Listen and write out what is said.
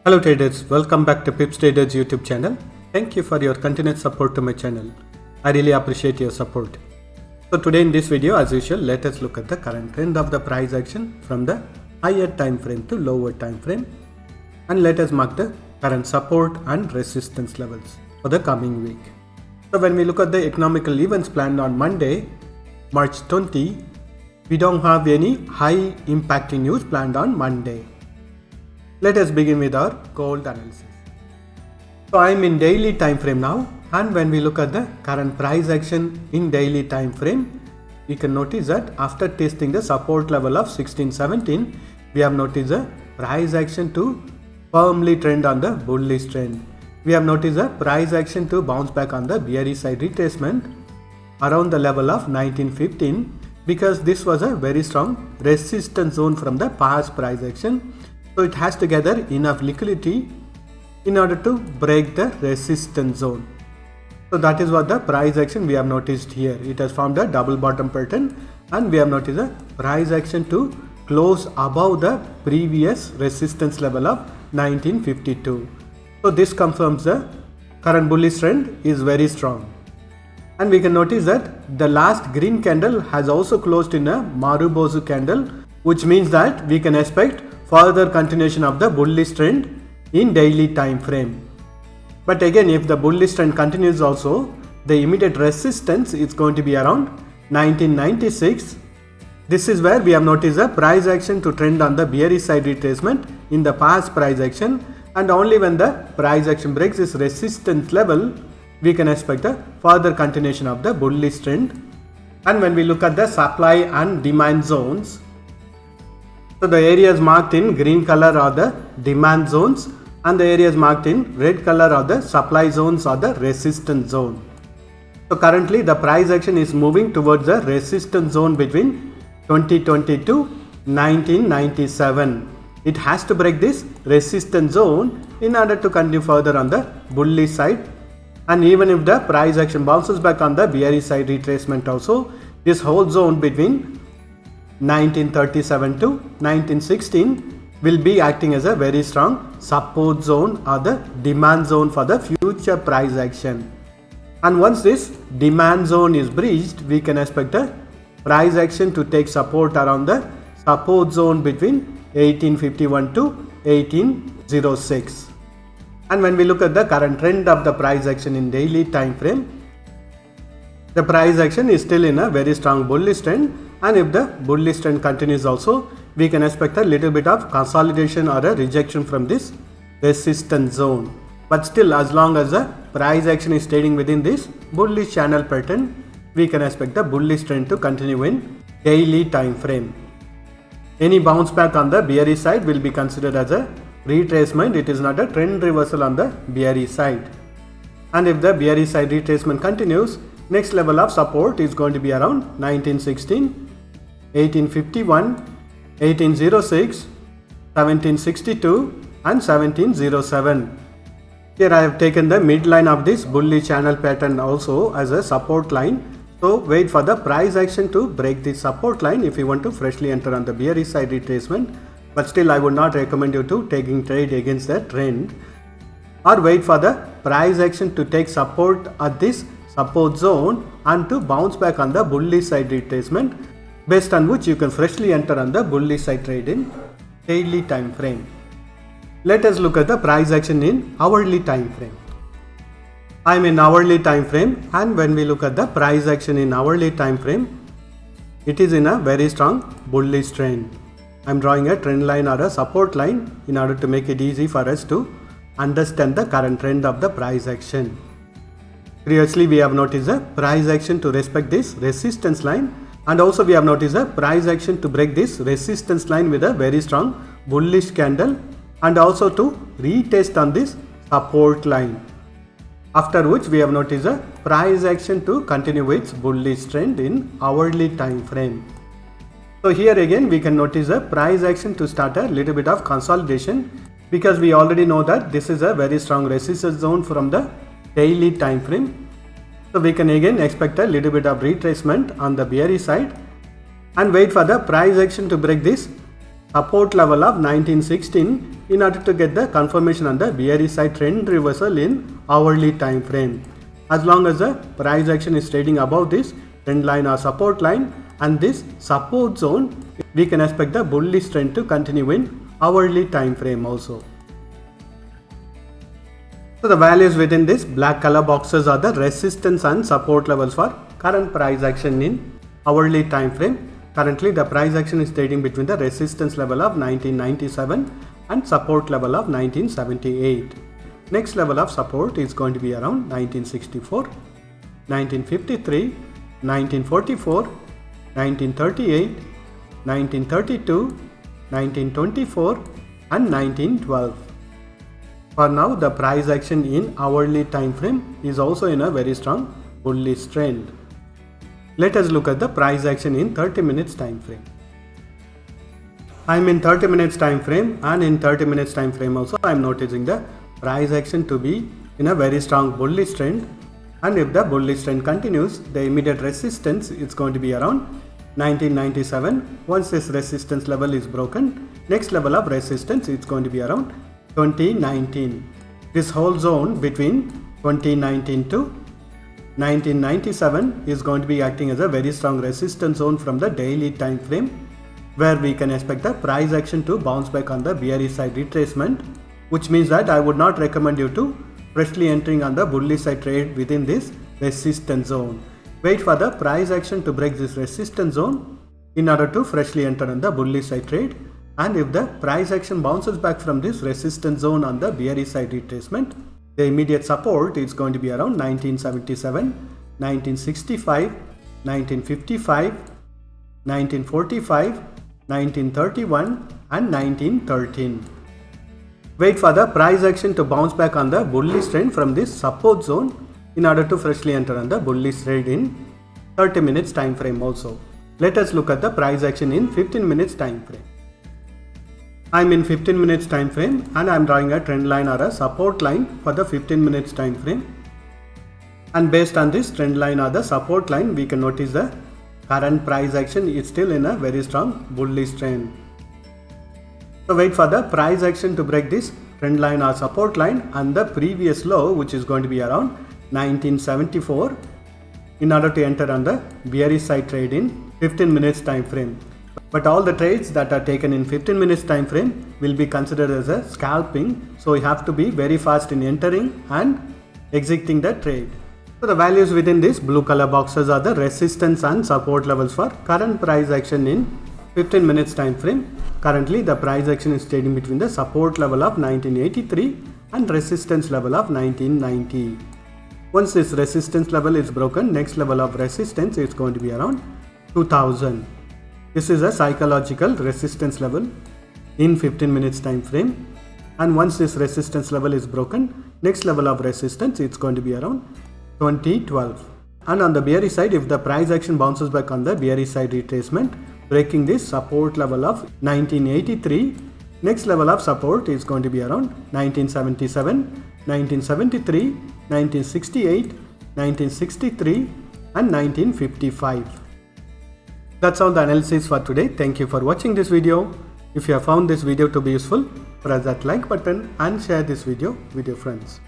Hello traders, welcome back to PipsTraders YouTube channel. Thank you for your continued support to my channel. I really appreciate your support. So today in this video, as usual, let us look at the current trend of the price action from the higher time frame to lower time frame, and let us mark the current support and resistance levels for the coming week. So when we look at the economical events planned on Monday, March 20, we don't have any high impacting news planned on Monday. Let us begin with our gold analysis. So I am in daily time frame now, and when we look at the current price action in daily time frame, we can notice that after testing the support level of 1617, we have noticed a price action to firmly trend on the bullish trend. We have noticed a price action to bounce back on the bearish side retracement around the level of 1915, because this was a very strong resistance zone from the past price action. So it has to gather enough liquidity in order to break the resistance zone. So that is what the price action we have noticed here. It has formed a double bottom pattern, and we have noticed a price action to close above the previous resistance level of 1952. So this confirms the current bullish trend is very strong. And we can notice that the last green candle has also closed in a Marubozu candle, which means that we can expect further continuation of the bullish trend in daily time frame. But again, if the bullish trend continues also, the immediate resistance is going to be around 1996. This is where we have noticed a price action to trend on the bearish side retracement in the past price action, and only when the price action breaks this resistance level, we can expect a further continuation of the bullish trend. And when we look at the supply and demand zones, so the areas marked in green color are the demand zones, and the areas marked in red color are the supply zones or the resistance zone. So currently the price action is moving towards the resistance zone between 2020 to 1997. It has to break this resistance zone in order to continue further on the bullish side. And even if the price action bounces back on the bearish side retracement also, this whole zone between 1937 to 1916 will be acting as a very strong support zone or the demand zone for the future price action. And once this demand zone is breached, we can expect a price action to take support around the support zone between 1851 to 1806. And when we look at the current trend of the price action in daily time frame, the price action is still in a very strong bullish trend, and if the bullish trend continues also, we can expect a little bit of consolidation or a rejection from this resistance zone. But still, as long as the price action is trading within this bullish channel pattern, we can expect the bullish trend to continue in daily time frame. Any bounce back on the bearish side will be considered as a retracement. It is not a trend reversal on the bearish side. And if the bearish side retracement continues, next level of support is going to be around 1916, 1851, 1806, 1762 and 1707. Here I have taken the midline of this bullish channel pattern also as a support line. So wait for the price action to break this support line if you want to freshly enter on the bearish side retracement. But still, I would not recommend you to taking trade against the trend, or wait for the price action to take support at this support zone and to bounce back on the bullish side retracement, based on which you can freshly enter on the bullish side trade in daily time frame. Let us look at the price action in hourly time frame. I am in hourly time frame, and when we look at the price action in hourly time frame, it is in a very strong bullish trend. I am drawing a trend line or a support line in order to make it easy for us to understand the current trend of the price action. Previously, we have noticed a price action to respect this resistance line, and also we have noticed a price action to break this resistance line with a very strong bullish candle, and also to retest on this support line. After which we have noticed a price action to continue its bullish trend in hourly time frame. So here again we can notice a price action to start a little bit of consolidation, because we already know that this is a very strong resistance zone from the daily time frame. So we can again expect a little bit of retracement on the bearish side, and wait for the price action to break this support level of 1916 in order to get the confirmation on the bearish side trend reversal in hourly time frame. As long as the price action is trading above this trend line or support line and this support zone, we can expect the bullish trend to continue in hourly time frame also. So the values within this black color boxes are the resistance and support levels for current price action in hourly time frame. Currently the price action is trading between the resistance level of 1997 and support level of 1978. Next level of support is going to be around 1964, 1953, 1944, 1938, 1932, 1924 and 1912. For now, the price action in hourly time frame is also in a very strong bullish trend. Let us look at the price action in 30 minutes time frame. I am in 30 minutes time frame, and in 30 minutes time frame also I am noticing the price action to be in a very strong bullish trend, and if the bullish trend continues, the immediate resistance is going to be around 1997. Once this resistance level is broken, next level of resistance is going to be around 2019. This whole zone between 2019 to 1997 is going to be acting as a very strong resistance zone from the daily time frame, where we can expect the price action to bounce back on the bearish side retracement, which means that I would not recommend you to freshly entering on the bullish side trade within this resistance zone. Wait for the price action to break this resistance zone in order to freshly enter on the bullish side trade. And if the price action bounces back from this resistance zone on the bearish side retracement, the immediate support is going to be around 1977, 1965, 1955, 1945, 1931 and 1913. Wait for the price action to bounce back on the bullish trend from this support zone in order to freshly enter on the bullish trade in 30 minutes time frame also. Let us look at the price action in 15 minutes time frame. I am in 15 minutes time frame, and I am drawing a trend line or a support line for the 15 minutes time frame. And based on this trend line or the support line, we can notice the current price action is still in a very strong bullish trend. So wait for the price action to break this trend line or support line and the previous low, which is going to be around 1974, in order to enter on the bearish side trade in 15 minutes time frame. But all the trades that are taken in 15 minutes time frame will be considered as a scalping, so you have to be very fast in entering and exiting the trade. So the values within this blue color boxes are the resistance and support levels for current price action in 15 minutes time frame. Currently the price action is trading between the support level of 1983 and resistance level of 1990. Once this resistance level is broken, next level of resistance is going to be around 2000. This is a psychological resistance level in 15 minutes time frame, and once this resistance level is broken, next level of resistance is going to be around 2012. And on the bearish side, if the price action bounces back on the bearish side retracement, breaking this support level of 1983, next level of support is going to be around 1977, 1973, 1968, 1963 and 1955. That's all the analysis for today. Thank you for watching this video. If you have found this video to be useful, press that like button and share this video with your friends.